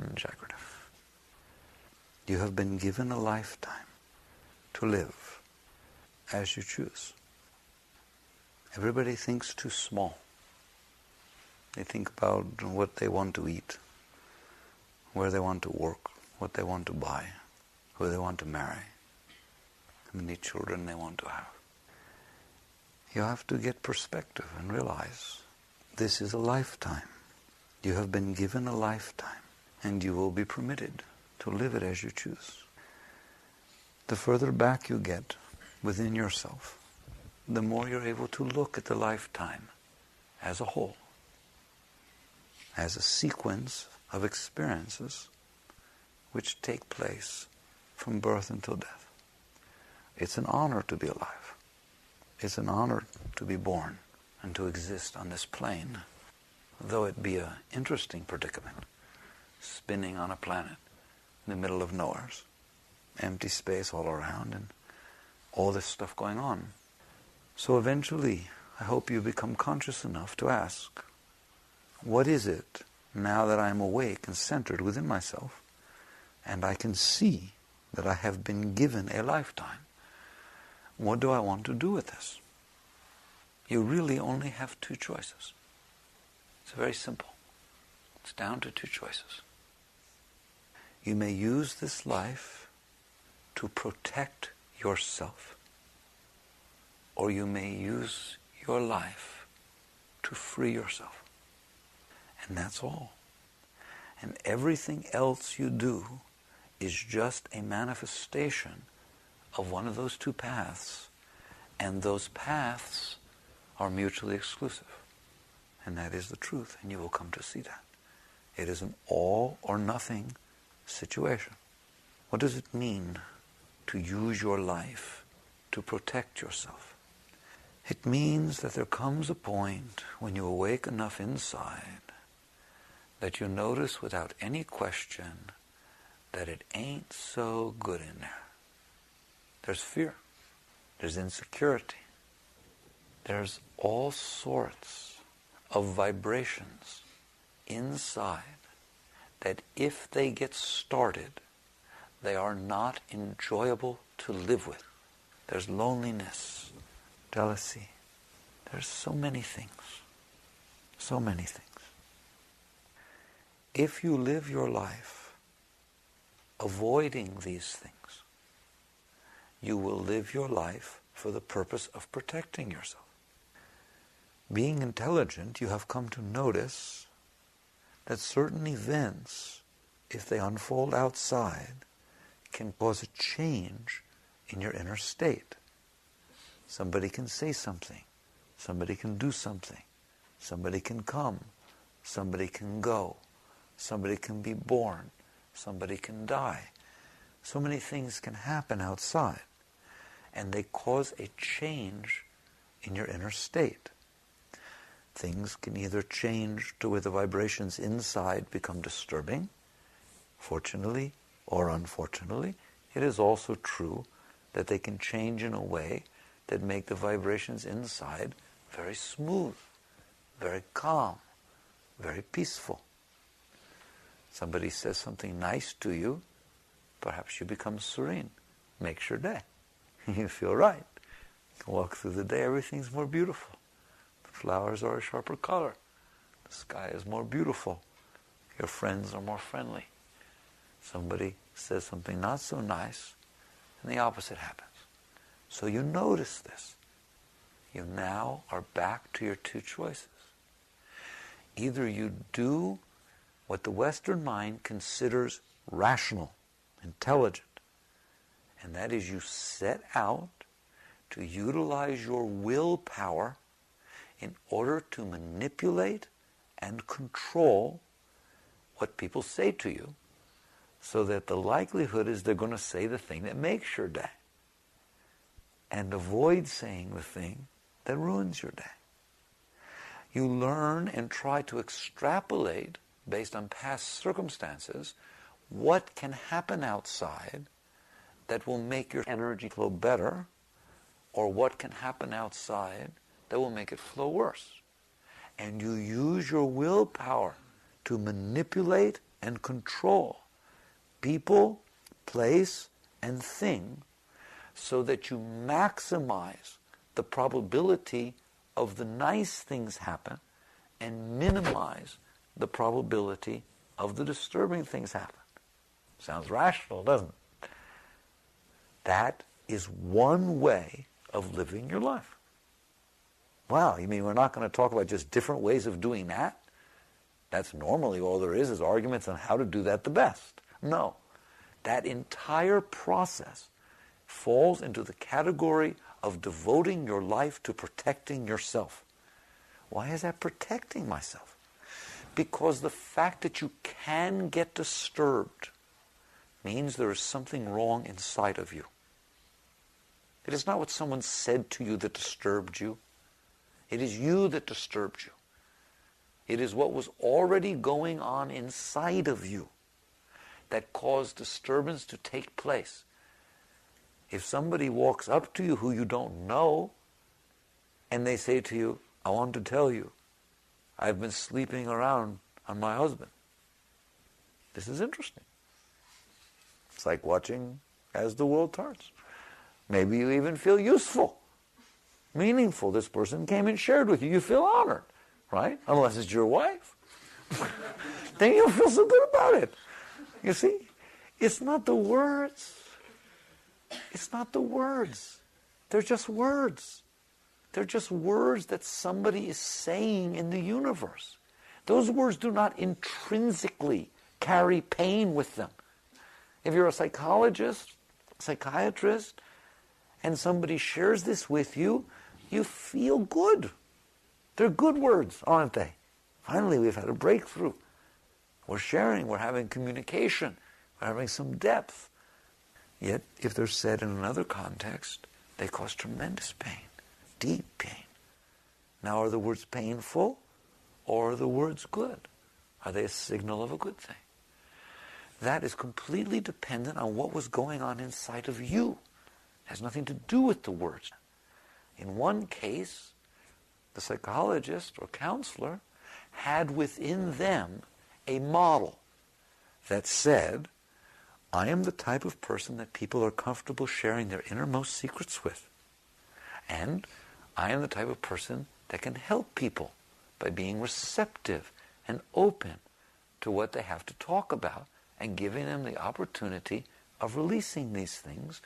Jagrata. You have been given a lifetime to live as you choose. Everybody thinks too small. They think about what they want to eat, where they want to work, what they want to buy, who they want to marry, how many children they want to have. You have to get perspective and realize this is a lifetime. You have been given a lifetime, and you will be permitted to live it as you choose. The further back you get within yourself, the more you're able to look at the lifetime as a whole, as a sequence of experiences which take place from birth until death. It's an honor to be alive. It's an honor to be born and to exist on this plane, though it be an interesting predicament, spinning on a planet in the middle of nowhere, empty space all around and all this stuff going on. So eventually, I hope you become conscious enough to ask, what is it now that I'm awake and centered within myself, and I can see that I have been given a lifetime? What do I want to do with this? You really only have two choices. It's very simple. It's down to two choices. You may use this life to protect yourself, or you may use your life to free yourself. And that's all. And everything else you do is just a manifestation of one of those two paths, and those paths are mutually exclusive. And that is the truth, and you will come to see that. It is an all or nothing situation. What does it mean to use your life to protect yourself? It means that there comes a point when you awake enough inside that you notice without any question that it ain't so good in there. There's fear. There's insecurity. There's all sorts of vibrations inside that if they get started, they are not enjoyable to live with. There's loneliness, jealousy. There's so many things. So many things. If you live your life avoiding these things, you will live your life for the purpose of protecting yourself. Being intelligent, you have come to notice that certain events, if they unfold outside, can cause a change in your inner state. Somebody can say something. Somebody can do something. Somebody can come. Somebody can go. Somebody can be born. Somebody can die. So many things can happen outside, and they cause a change in your inner state. Things can either change to where the vibrations inside become disturbing. Fortunately or unfortunately, it is also true that they can change in a way that make the vibrations inside very smooth, very calm, very peaceful. Somebody says something nice to you, perhaps you become serene. Makes your day. You feel right. You can walk through the day, everything's more beautiful. The flowers are a sharper color. The sky is more beautiful. Your friends are more friendly. Somebody says something not so nice, and the opposite happens. So you notice this. You now are back to your two choices. Either you do what the Western mind considers rational, intelligent, and that is you set out to utilize your willpower in order to manipulate and control what people say to you, so that the likelihood is they're going to say the thing that makes your day, and avoid saying the thing that ruins your day. You learn and try to extrapolate, based on past circumstances, what can happen outside that will make your energy flow better, or what can happen outside that will make it flow worse. And you use your willpower to manipulate and control people, place, and thing so that you maximize the probability of the nice things happen and minimize the probability of the disturbing things happen. Sounds rational, doesn't it? That is one way of living your life. Wow, you mean we're not going to talk about just different ways of doing that? That's normally all there is arguments on how to do that the best. No. That entire process falls into the category of devoting your life to protecting yourself. Why is that protecting myself? Because the fact that you can get disturbed means there is something wrong inside of you. It is not what someone said to you that disturbed you. It is you that disturbed you. It is what was already going on inside of you that caused disturbance to take place. If somebody walks up to you who you don't know and they say to you, I want to tell you, I've been sleeping around on my husband. This is interesting. It's like watching as the world turns. Maybe you even feel useful, meaningful. This person came and shared with you. You feel honored, right? Unless it's your wife. Then you feel so good about it. You see, it's not the words. It's not the words. They're just words. They're just words that somebody is saying in the universe. Those words do not intrinsically carry pain with them. If you're a psychologist, psychiatrist, and somebody shares this with you, you feel good. They're good words, aren't they? Finally, we've had a breakthrough. We're sharing, we're having communication, we're having some depth. Yet, if they're said in another context, they cause tremendous pain, deep pain. Now, are the words painful or are the words good? Are they a signal of a good thing? That is completely dependent on what was going on inside of you. It has nothing to do with the words. In one case, the psychologist or counselor had within them a model that said, I am the type of person that people are comfortable sharing their innermost secrets with. And I am the type of person that can help people by being receptive and open to what they have to talk about and giving them the opportunity of releasing these things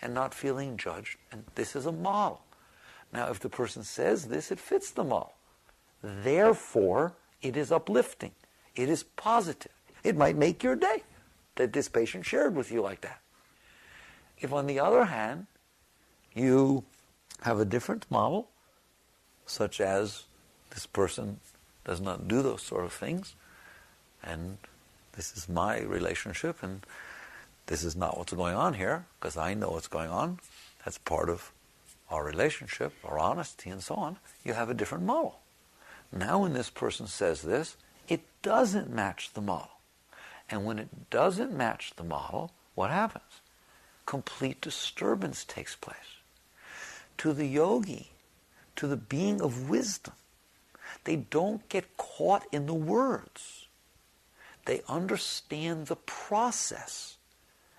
and not feeling judged. And this is a model. Now, if the person says this, it fits the model. Therefore, it is uplifting. It is positive. It might make your day that this patient shared with you like that. If, on the other hand, you have a different model, such as this person does not do those sort of things, and this is my relationship, and this is not what's going on here, because I know what's going on, that's part of our relationship, our honesty, and so on, you have a different model. Now when this person says this, it doesn't match the model. And when it doesn't match the model, what happens? Complete disturbance takes place. To the yogi, to the being of wisdom, they don't get caught in the words. They understand the process.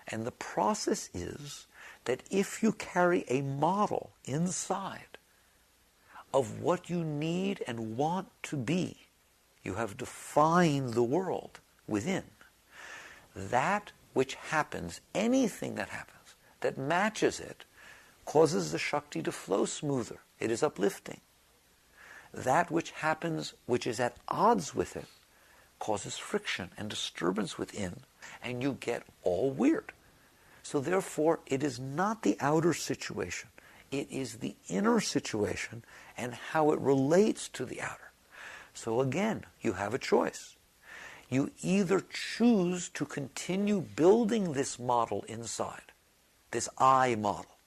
And the process is that if you carry a model inside of what you need and want to be, you have defined the world within. That which happens, anything that happens, that matches it, causes the Shakti to flow smoother. It is uplifting. That which happens, which is at odds with it, causes friction and disturbance within, and you get all weird. So therefore, it is not the outer situation. It is the inner situation and how it relates to the outer. So again, you have a choice. You either choose to continue building this model inside, this I model,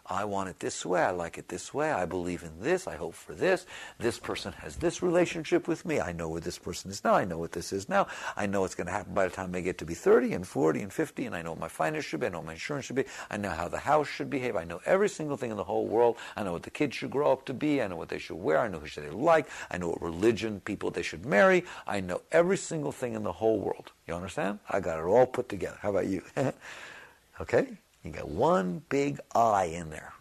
I want it this way, I like it this way, I believe in this, I hope for this, this person has this relationship with me, I know where this person is now, I know what this is now, I know what's going to happen by the time I get to be 30 and 40 and 50, and I know what my finance should be, I know what my insurance should be, I know how the house should behave, I know every single thing in the whole world, I know what the kids should grow up to be, I know what they should wear, I know who they like, I know what religion people they should marry, I know every single thing in the whole world. You understand? I got it all put together. How about you? Okay? You got one big I in there.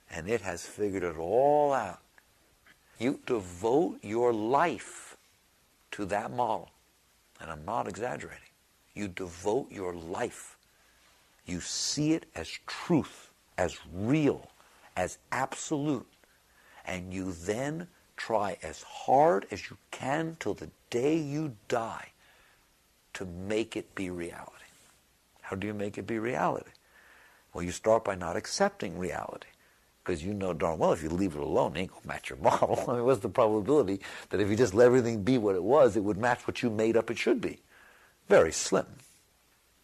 And it has figured it all out. You devote your life to that model. And I'm not exaggerating. You devote your life. You see it as truth, as real, as absolute. And you then try as hard as you can till the day you die to make it be reality. How do you make it be reality? Well, you start by not accepting reality. Because you know darn well if you leave it alone, it ain't going to match your model. I mean, what's the probability that if you just let everything be what it was, it would match what you made up it should be? Very slim.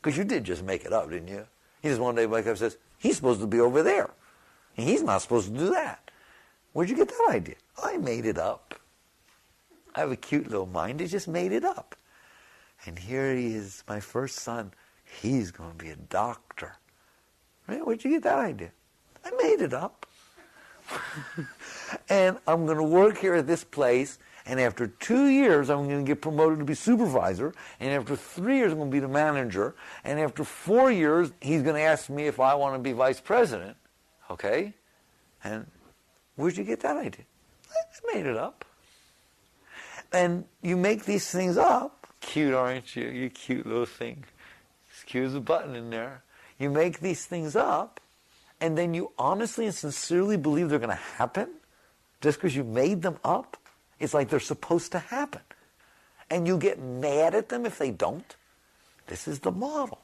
Because you did just make it up, didn't you? He just one day wakes up and says, he's supposed to be over there. And he's not supposed to do that. Where'd you get that idea? I made it up. I have a cute little mind. He just made it up. And here he is, my first son. He's going to be a doctor. Right? Where'd you get that idea? I made it up. And I'm going to work here at this place, and after 2 years, I'm going to get promoted to be supervisor, and after 3 years, I'm going to be the manager, and after 4 years, he's going to ask me if I want to be vice president. Okay? And where'd you get that idea? I made it up. And you make these things up. Cute, aren't you? You cute little thing. As cute as a button in there. You make these things up, and then you honestly and sincerely believe they're going to happen just because you made them up. It's like they're supposed to happen. And you get mad at them if they don't. This is the model.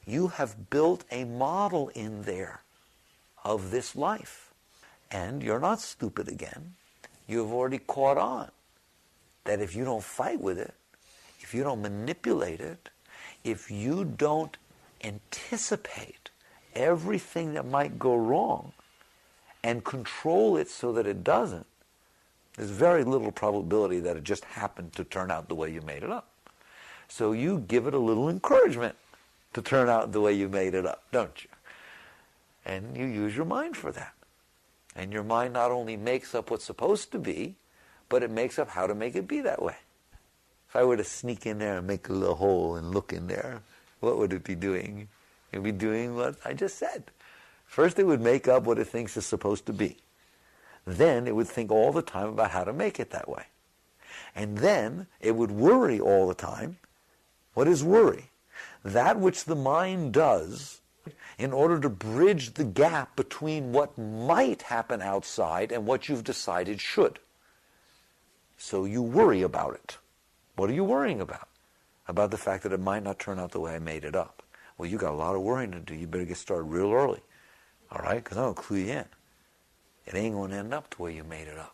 You have built a model in there of this life. And you're not stupid again. You have already caught on that if you don't fight with it, if you don't manipulate it, if you don't anticipate everything that might go wrong and control it so that it doesn't, there's very little probability that it just happened to turn out the way you made it up. So you give it a little encouragement to turn out the way you made it up, don't you? And you use your mind for that. And your mind not only makes up what's supposed to be, but it makes up how to make it be that way. If I were to sneak in there and make a little hole and look in there, what would it be doing? It would be doing what I just said. First, it would make up what it thinks is supposed to be. Then, it would think all the time about how to make it that way. And then, it would worry all the time. What is worry? That which the mind does in order to bridge the gap between what might happen outside and what you've decided should. So you worry about it. What are you worrying about? About the fact that it might not turn out the way I made it up. Well, you got a lot of worrying to do. You better get started real early. All right? Because I'm going to clue you in. It ain't going to end up the way you made it up.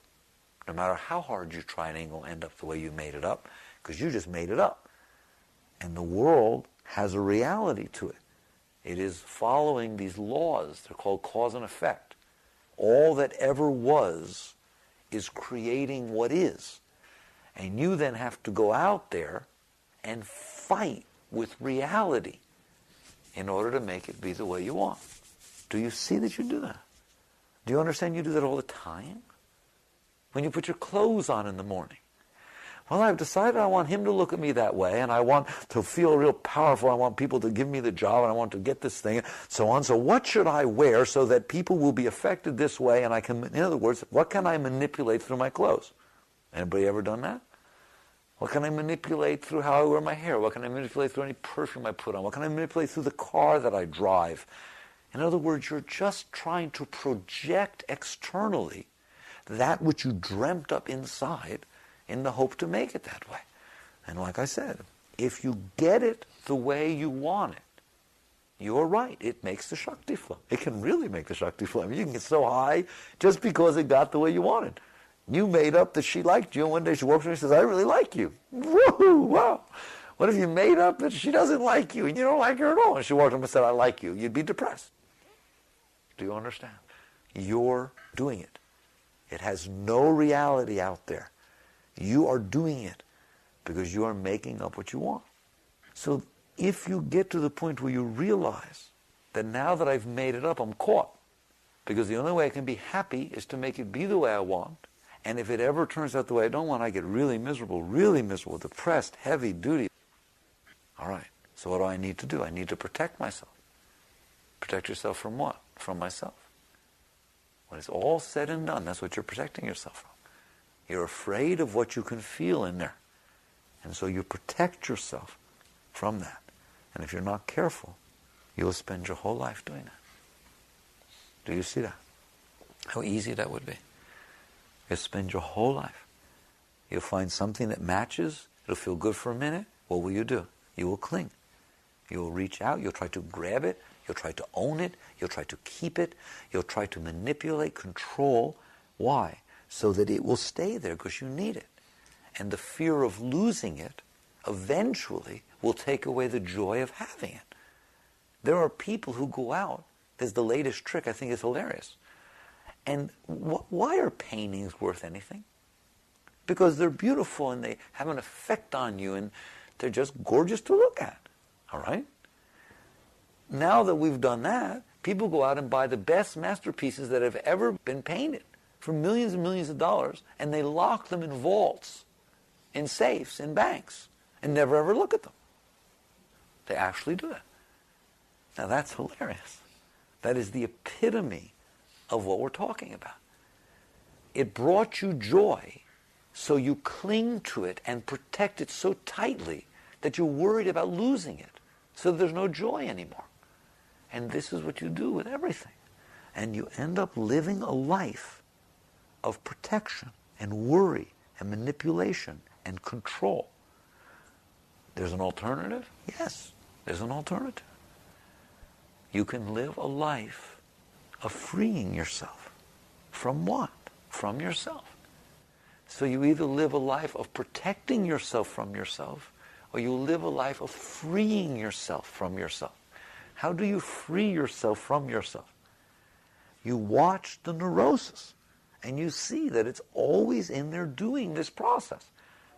No matter how hard you try, it ain't going to end up the way you made it up, because you just made it up. And the world has a reality to it. It is following these laws. They're called cause and effect. All that ever was is creating what is. And you then have to go out there and fight with reality in order to make it be the way you want. Do you see that you do that? Do you understand you do that all the time? When you put your clothes on in the morning. Well, I've decided I want him to look at me that way, and I want to feel real powerful. I want people to give me the job, and I want to get this thing, so on. So what should I wear so that people will be affected this way, and I can, in other words, what can I manipulate through my clothes? Anybody ever done that? What can I manipulate through how I wear my hair? What can I manipulate through any perfume I put on? What can I manipulate through the car that I drive? In other words, you're just trying to project externally that which you dreamt up inside in the hope to make it that way. And like I said, if you get it the way you want it, you're right, it makes the Shakti flow. It can really make the Shakti flow. I mean, you can get so high just because it got the way you wanted. You made up that she liked you, and one day she walks in and says, I really like you. Woohoo, wow. What if you made up that she doesn't like you, and you don't like her at all, and she walked up and said, I like you? You'd be depressed. Do you understand? You're doing it. It has no reality out there. You are doing it because you are making up what you want. So if you get to the point where you realize that now that I've made it up, I'm caught, because the only way I can be happy is to make it be the way I want, and if it ever turns out the way I don't want, I get really miserable, depressed, heavy duty. All right, so what do I need to do? I need to protect myself. Protect yourself from what? From myself. When it's all said and done, that's what you're protecting yourself from. You're afraid of what you can feel in there. And so you protect yourself from that. And if you're not careful, you'll spend your whole life doing that. Do you see that? How easy that would be. You'll spend your whole life. You'll find something that matches. It'll feel good for a minute. What will you do? You will cling. You will reach out. You'll try to grab it. You'll try to own it. You'll try to keep it. You'll try to manipulate, control. Why? So that it will stay there because you need it. And the fear of losing it eventually will take away the joy of having it. There are people who go out. There's the latest trick. I think it's hilarious. And why are paintings worth anything? Because they're beautiful and they have an effect on you and they're just gorgeous to look at. All right? Now that we've done that, people go out and buy the best masterpieces that have ever been painted for millions and millions of dollars, and they lock them in vaults, in safes, in banks, and never ever look at them. They actually do that. Now that's hilarious. That is the epitome of what we're talking about. It brought you joy, so you cling to it and protect it so tightly that you're worried about losing it, so there's no joy anymore. And this is what you do with everything. And you end up living a life of protection and worry and manipulation and control. There's an alternative? Yes, there's an alternative. You can live a life of freeing yourself. From what? From yourself. So you either live a life of protecting yourself from yourself, or you live a life of freeing yourself from yourself. How do you free yourself from yourself? You watch the neurosis, and you see that it's always in there doing this process.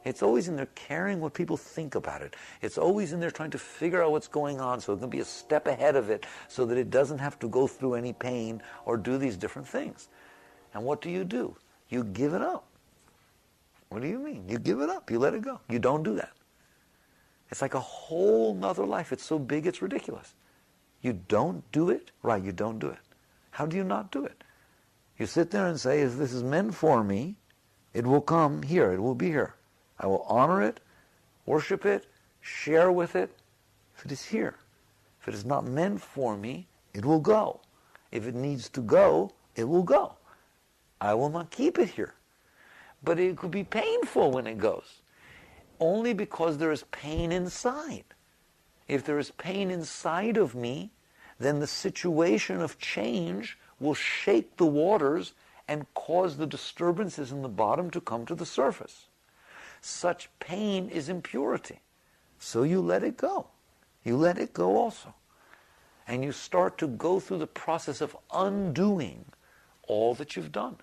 It's always in there caring what people think about it. It's always in there trying to figure out what's going on so it can be a step ahead of it so that it doesn't have to go through any pain or do these different things. And what do? You give it up. What do you mean? You give it up. You let it go. You don't do that. It's like a whole nother life. It's so big it's ridiculous. You don't do it? Right, you don't do it. How do you not do it? You sit there and say, if this is meant for me, it will come here. It will be here. I will honor it, worship it, share with it. If it is here. If it is not meant for me, it will go. If it needs to go, it will go. I will not keep it here. But it could be painful when it goes. Only because there is pain inside. If there is pain inside of me, then the situation of change will shake the waters and cause the disturbances in the bottom to come to the surface. Such pain is impurity. So you let it go. You let it go also. And you start to go through the process of undoing all that you've done.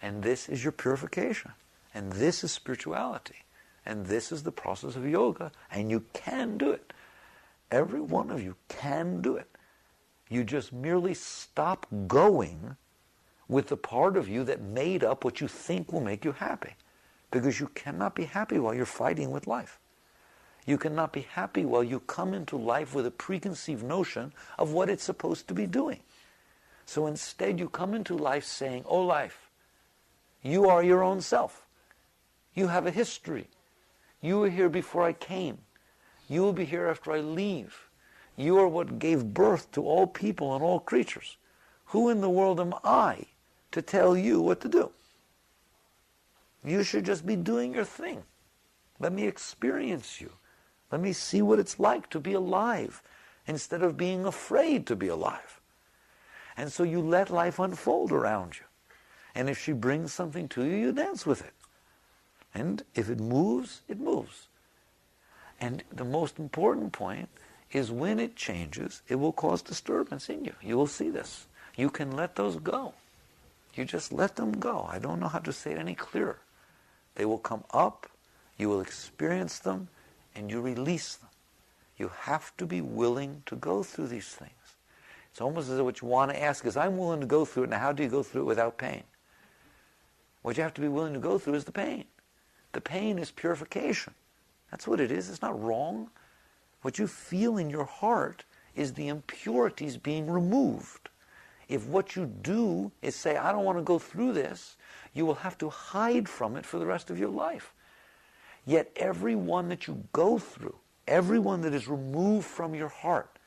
And this is your purification. And this is spirituality. And this is the process of yoga. And you can do it. Every one of you can do it. You just merely stop going with the part of you that made up what you think will make you happy. Because you cannot be happy while you're fighting with life. You cannot be happy while you come into life with a preconceived notion of what it's supposed to be doing. So instead you come into life saying, oh life, you are your own self. You have a history. You were here before I came. You will be here after I leave. You are what gave birth to all people and all creatures. Who in the world am I to tell you what to do? You should just be doing your thing. Let me experience you. Let me see what it's like to be alive instead of being afraid to be alive. And so you let life unfold around you. And if she brings something to you, you dance with it. And if it moves, it moves. And the most important point is when it changes, it will cause disturbance in you. You will see this. you can let those go. You just let them go. I don't know how to say it any clearer. They will come up, you will experience them, and you release them. You have to be willing to go through these things. It's almost as though what you want to ask is, I'm willing to go through it. Now, how do you go through it without pain? What you have to be willing to go through is the pain. The pain is purification. That's what it is. It's not wrong. What you feel in your heart is the impurities being removed. If what you do is say, I don't want to go through this, you will have to hide from it for the rest of your life. Yet every one that you go through, every one that is removed from your heart,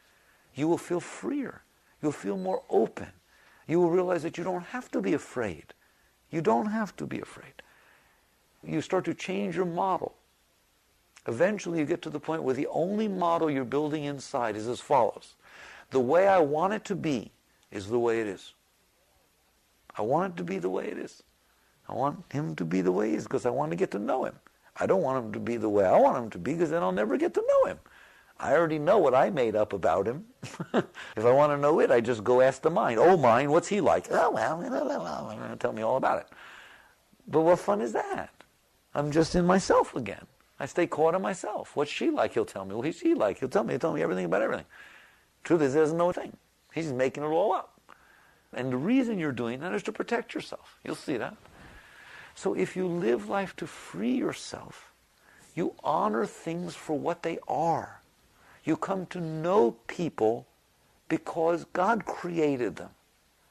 you will feel freer. You'll feel more open. You will realize that you don't have to be afraid. You don't have to be afraid. You start to change your model. Eventually you get to the point where the only model you're building inside is as follows. The way I want it to be is the way it is. I want it to be the way it is. I want him to be the way he is because I want to get to know him. I don't want him to be the way I want him to be because then I'll never get to know him. I already know what I made up about him. If I want to know it, I just go ask the mind. Oh, mind, what's he like? Oh, well, tell me all about it. But what fun is that? I'm just in myself again. I stay caught in myself. What's she like? He'll tell me. What's he like? He'll tell me everything about everything. Truth is, he doesn't know a thing. He's making it all up. And the reason you're doing that is to protect yourself. You'll see that. So if you live life to free yourself, you honor things for what they are. You come to know people because God created them,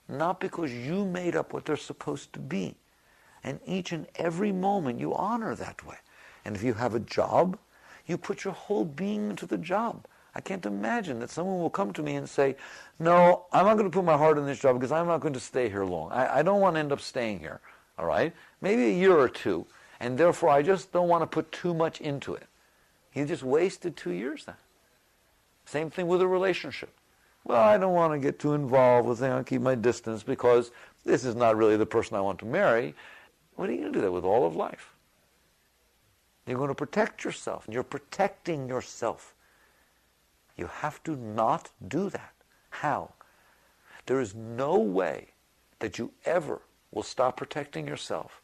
not because you made up what they're supposed to be. And each and every moment you honor that way. And if you have a job, you put your whole being into the job. I can't imagine that someone will come to me and say, no, I'm not going to put my heart in this job because I'm not going to stay here long. I don't want to end up staying here, all right? Maybe a year or two, and therefore I just don't want to put too much into it. You just wasted 2 years then. Same thing with a relationship. Well, I don't want to get too involved with things. I'll keep my distance because this is not really the person I want to marry. What are you going to do that with all of life? You're going to protect yourself. You're protecting yourself. You have to not do that. How? There is no way that you ever will stop protecting yourself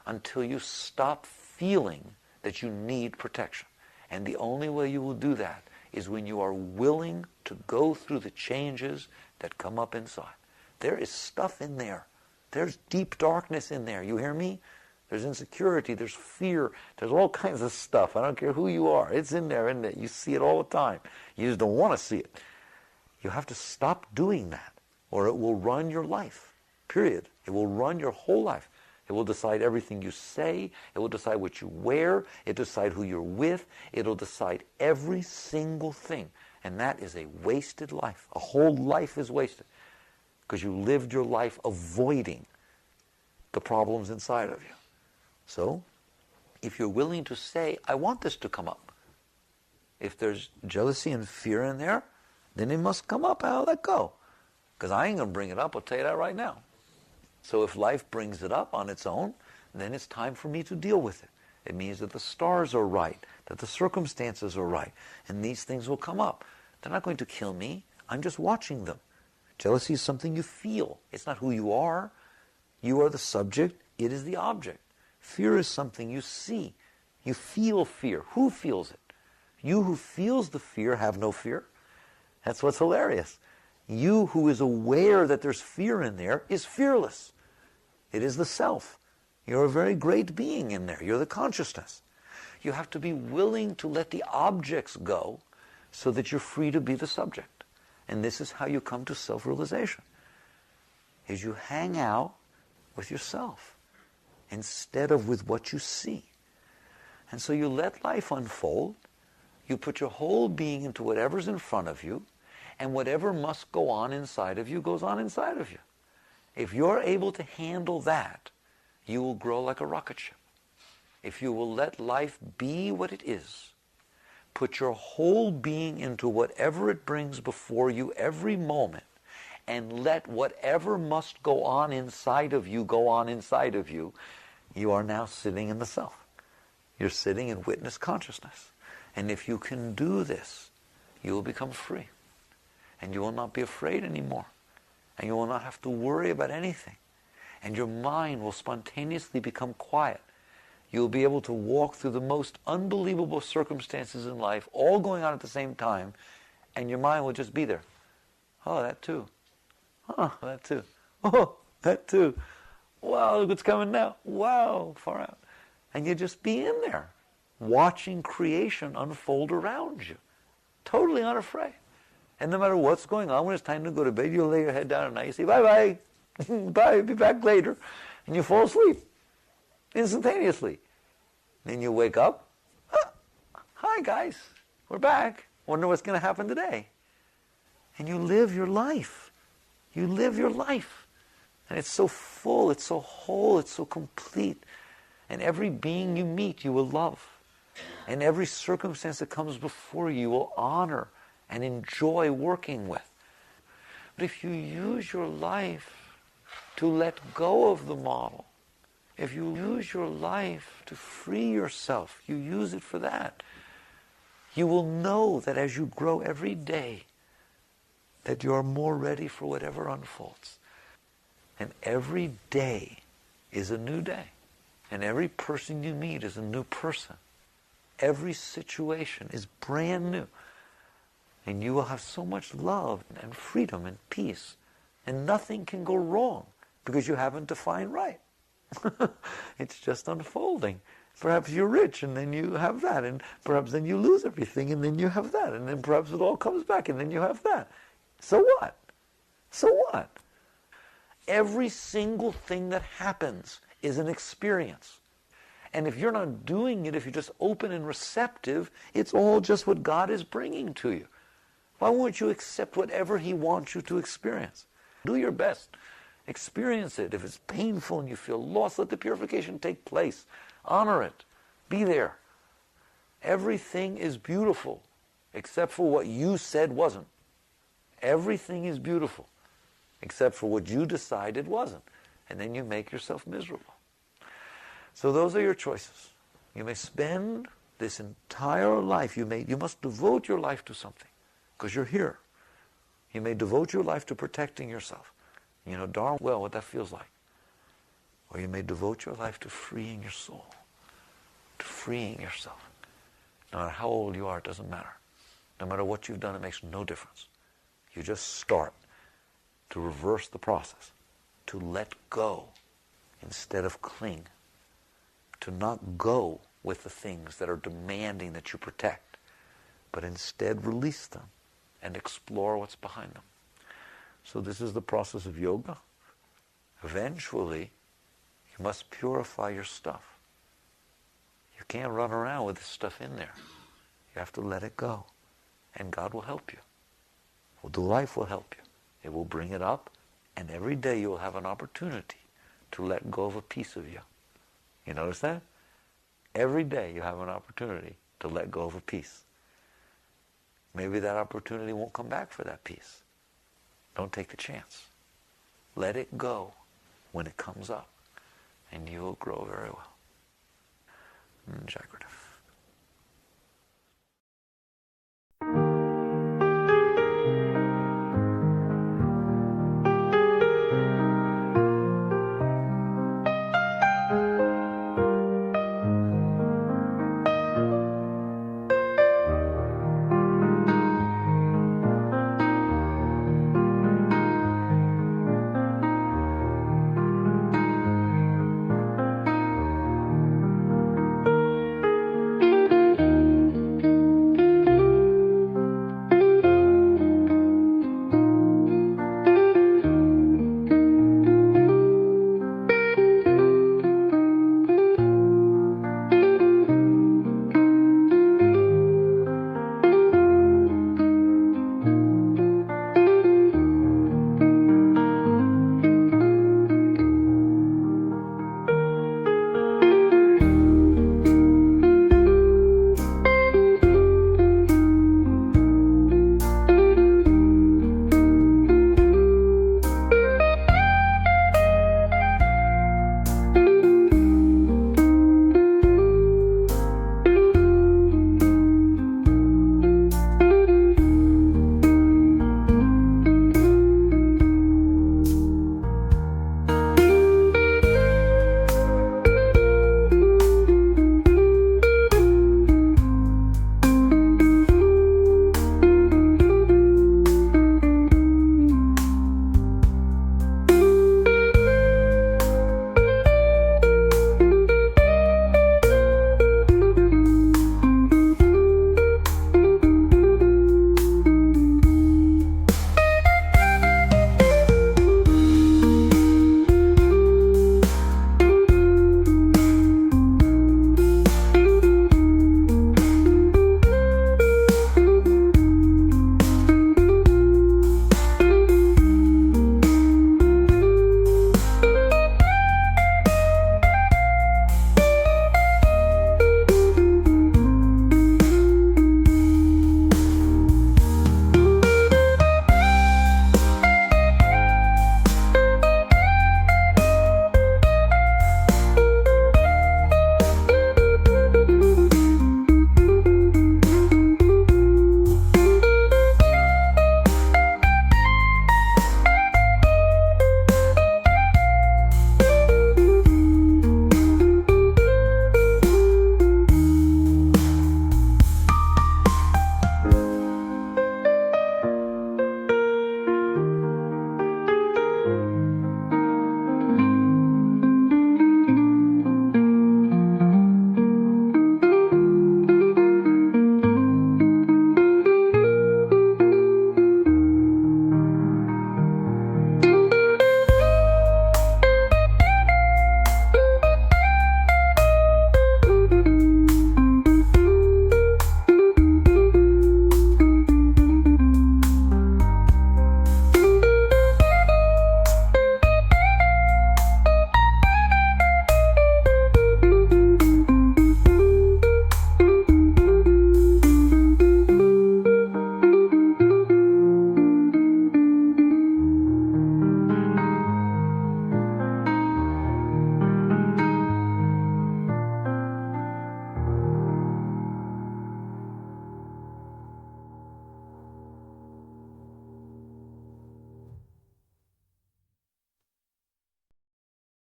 until you stop feeling that you need protection. And the only way you will do that is when you are willing to go through the changes that come up inside. There is stuff in there. There's deep darkness in there. You hear me? There's insecurity, there's fear, there's all kinds of stuff. I don't care who you are. It's in there, isn't it? You see it all the time. You just don't want to see it. You have to stop doing that, or it will run your life, period. It will run your whole life. It will decide everything you say. It will decide what you wear. It will decide who you're with. It will decide every single thing. And that is a wasted life. A whole life is wasted because you lived your life avoiding the problems inside of you. So, if you're willing to say, I want this to come up. If there's jealousy and fear in there, then it must come up. I'll let go. Because I ain't going to bring it up. I'll tell you that right now. So if life brings it up on its own, then it's time for me to deal with it. It means that the stars are right, that the circumstances are right, and these things will come up. They're not going to kill me. I'm just watching them. Jealousy is something you feel. It's not who you are. You are the subject. It is the object. Fear is something you see. You feel fear. Who feels it? You who feels the fear have no fear. That's what's hilarious. You who is aware that there's fear in there is fearless. It is the self. You're a very great being in there. You're the consciousness. You have to be willing to let the objects go so that you're free to be the subject. And this is how you come to self-realization. Is you hang out with yourself instead of with what you see. And so you let life unfold. You put your whole being into whatever's in front of you, and whatever must go on inside of you goes on inside of you. If you're able to handle that, you will grow like a rocket ship. If you will let life be what it is, put your whole being into whatever it brings before you every moment, and let whatever must go on inside of you go on inside of you, you are now sitting in the self. You're sitting in witness consciousness. And if you can do this, you will become free. And you will not be afraid anymore. And you will not have to worry about anything. And your mind will spontaneously become quiet. You'll be able to walk through the most unbelievable circumstances in life, all going on at the same time, and your mind will just be there. Oh, that too. Oh, that too. Oh, that too. Wow, look what's coming now. Wow, far out. And you just be in there, watching creation unfold around you, totally unafraid. And no matter what's going on, when it's time to go to bed, you lay your head down at night, you say, bye-bye, bye, be back later. And you fall asleep instantaneously. Then you wake up, hi guys, we're back. Wonder what's going to happen today. And you live your life. You live your life. And it's so full, it's so whole, it's so complete. And every being you meet, you will love. And every circumstance that comes before you, you will honor and enjoy working with. But if you use your life to let go of the model, if you use your life to free yourself, you use it for that, you will know that as you grow every day, that you are more ready for whatever unfolds. And every day is a new day. And every person you meet is a new person. Every situation is brand new. And you will have so much love and freedom and peace. And nothing can go wrong because you haven't defined right. It's just unfolding. Perhaps you're rich and then you have that. And perhaps then you lose everything and then you have that. And then perhaps it all comes back and then you have that. So what? So what? Every single thing that happens is an experience. And if you're not doing it, if you're just open and receptive, it's all just what God is bringing to you. Why won't you accept whatever He wants you to experience? Do your best. Experience it. If it's painful and you feel lost, let the purification take place. Honor it. Be there. Everything is beautiful, except for what you said wasn't. Everything is beautiful, except for what you decided wasn't. And then you make yourself miserable. So those are your choices. You may spend this entire life, you must devote your life to something, because you're here. You may devote your life to protecting yourself. You know darn well what that feels like. Or you may devote your life to freeing your soul, to freeing yourself. No matter how old you are, it doesn't matter. No matter what you've done, it makes no difference. You just start to reverse the process, to let go instead of cling, to not go with the things that are demanding that you protect, but instead release them and explore what's behind them. So this is the process of yoga. Eventually, you must purify your stuff. You can't run around with this stuff in there. You have to let it go. And God will help you. Well, the life will help you. It will bring it up, and every day you will have an opportunity to let go of a piece of you. You notice that? Every day you have an opportunity to let go of a piece. Maybe that opportunity won't come back for that piece. Don't take the chance. Let it go when it comes up, and you will grow very well. Jagrata.